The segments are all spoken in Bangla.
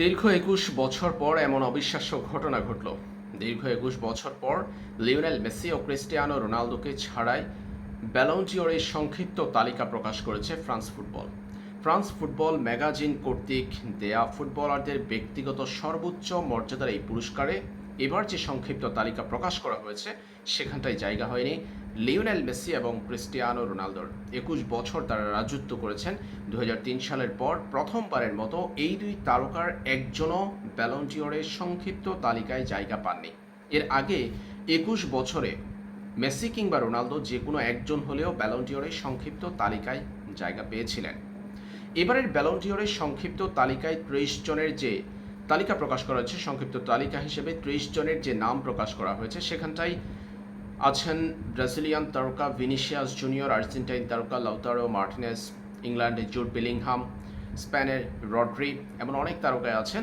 দীর্ঘ ২১ বছর পর এমন অবিশ্বাস্য ঘটনা ঘটল। দীর্ঘ ২১ বছর পর লিওনেল মেসি ও ক্রিস্টিয়ানো রোনালদোকে ছাড়াই ব্যালন ডি'অরের সংক্ষিপ্ত তালিকা প্রকাশ করেছে France football. France football magazine কর্তৃক দেয়া ফুটবলারদের ব্যক্তিগত সর্বোচ্চ মর্যাদার এই পুরস্কারে এবার যে সংক্ষিপ্ত তালিকা প্রকাশ করা হয়েছে সেখানটায় জায়গা হয়নি লিওনেল মেসি এবং ক্রিস্টিয়ানো রোনালদোর। ২১ বছর তারা রাজত্ব করেছেন। ২০০৩ সালের পর প্রথমবারের মতো এই দুই তারকার একজনও ব্যালন ডি'অরের সংক্ষিপ্ত তালিকায় জায়গা পাননি। এর আগে ২১ বছরে মেসি কিংবা রোনালদো যে কোনো একজন হলেও ব্যালন ডি'অরের সংক্ষিপ্ত তালিকায় জায়গা পেয়েছিলেন। এবারের ব্যালন ডি'অরের সংক্ষিপ্ত তালিকায় ৩০ জনের যে তালিকা প্রকাশ করা হয়েছে, সংক্ষিপ্ত তালিকা হিসেবে ৩০ জনের যে নাম প্রকাশ করা হয়েছে সেখানটায় আছেন ব্রাজিলিয়ান তারকা ভিনিসিয়াস জুনিয়র, আর্জেন্টাইন তারকা লাউতারো মার্টিনেজ, ইংল্যান্ডের জুড বেলিংহাম, স্পেনের রড্রি, এমন অনেক তারকায় আছেন।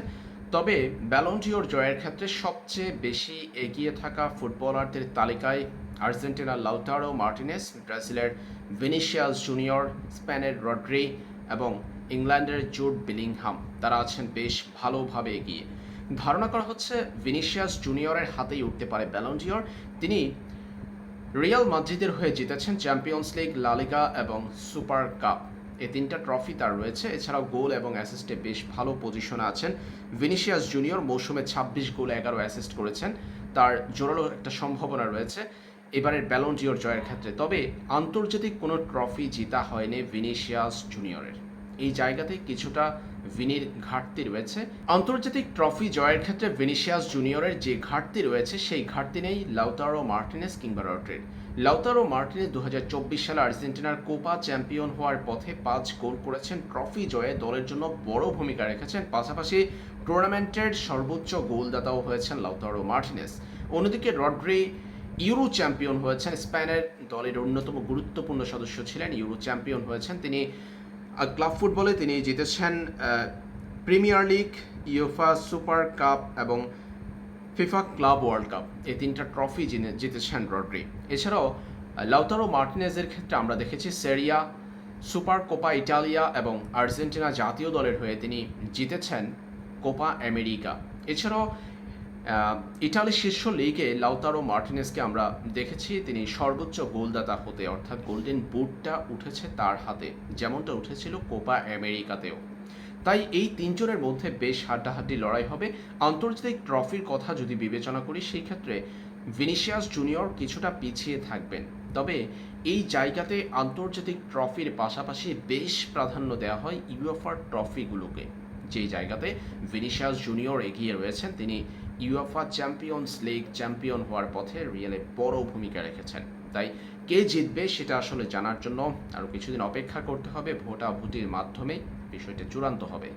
তবে ব্যালন ডি'অর জয়ের ক্ষেত্রে সবচেয়ে বেশি এগিয়ে থাকা ফুটবলারদের তালিকায় আর্জেন্টিনার লাউতারো মার্টিনেজ, ব্রাজিলের ভিনিসিয়াস জুনিয়র, স্পেনের রড্রি এবং ইংল্যান্ডের জুড বেলিংহাম তারা আছেন বেশ ভালোভাবে এগিয়ে। ধারণা করা হচ্ছে ভিনিসিয়াস জুনিয়রের হাতেই উঠতে পারে ব্যালন ডি'অর। তিনি রিয়াল মাদ্রিদের হয়ে জিতেছেন চ্যাম্পিয়ন্স লিগ, লা লিগা এবং সুপার কাপ। এই তিনটা ট্রফি তার রয়েছে। এছাড়াও গোল এবং অ্যাসিস্টে বেশ ভালো পজিশনে আছেন। ভিনিসিয়াস জুনিয়র মৌসুমে ২৬ গোল ১১ অ্যাসিস্ট করেছেন। তার জোরালো একটা সম্ভাবনা রয়েছে এবারের ব্যালন ডি'অর জয়ের ক্ষেত্রে। তবে আন্তর্জাতিক কোনো ট্রফি জিতা হয়নি ভিনিসিয়াস জুনিয়রের। এই জায়গাতে কিছুটা ভিনির ঘাটতি রয়েছে। আন্তর্জাতিক ট্রফি জয়ের ক্ষেত্রে ভিনিসিয়াস জুনিয়রের যে ঘাটতি রয়েছে সেই ঘাটতি নেই লাউতারো মার্টিনেজ কিংবা রড্রির। লাউতারো মার্টিনেজ ২০২৪ সালে আর্জেন্টিনার কোপা চ্যাম্পিয়ন হওয়ার পথে ৫ গোল করেছেন। ট্রফি জয়ে দলের জন্য বড় ভূমিকা রেখেছেন। পাশাপাশি টুর্নামেন্টের সর্বোচ্চ গোলদাতাও হয়েছেন লাউতারো মার্টিনেজ। অন্যদিকে রড্রি ইউরো চ্যাম্পিয়ন হয়েছেন। স্পেনের দলের অন্যতম গুরুত্বপূর্ণ সদস্য ছিলেন, ইউরো চ্যাম্পিয়ন হয়েছেন তিনি। ক্লাব ফুটবলে তিনি জিতেছেন premier league, UEFA super cup এবং ফিফা ক্লাব ওয়ার্ল্ড কাপ। এই তিনটা ট্রফি জিতেছেন রড্রি। এছাড়াও লাউতারো মার্টিনেজের ক্ষেত্রে আমরা দেখেছি সেরিয়া, সুপার কোপা ইটালিয়া এবং আর্জেন্টিনা জাতীয় দলের হয়ে তিনি জিতেছেন কোপা আমেরিকা। এছাড়াও ইটালির শীর্ষ লিগে লাউতারো মার্টিনেজকে আমরা দেখেছি তিনি সর্বোচ্চ গোলদাতা হতে, অর্থাৎ গোল্ডেন বুটটা উঠেছে তার হাতে, যেমনটা উঠেছিল কোপা আমেরিকাতেও। তাই এই তিনজনের মধ্যে বেশ হাড্ডাহাড্ডি লড়াই হবে। আন্তর্জাতিক ট্রফির কথা যদি বিবেচনা করি সেই ক্ষেত্রে ভিনিসিয়াস জুনিয়র কিছুটা পিছিয়ে থাকবেন। তবে এই জায়গাতে আন্তর্জাতিক ট্রফির পাশাপাশি বেশ প্রাধান্য দেওয়া হয় ইউএফার ট্রফিগুলোকে। যেই জায়গাতে ভিনিসিয়াস জুনিয়র এগিয়ে রয়েছেন, তিনি ইউএফা চ্যাম্পিয়ন্স লিগ চ্যাম্পিয়ন হওয়ার পথে রিয়ালে বড় ভূমিকা রেখেছেন। তাই কে জিতবে সেটা আসলে জানার জন্য আরও কিছুদিন অপেক্ষা করতে হবে। ভোটাভুটির মাধ্যমে বিষয়টা চূড়ান্ত হবে।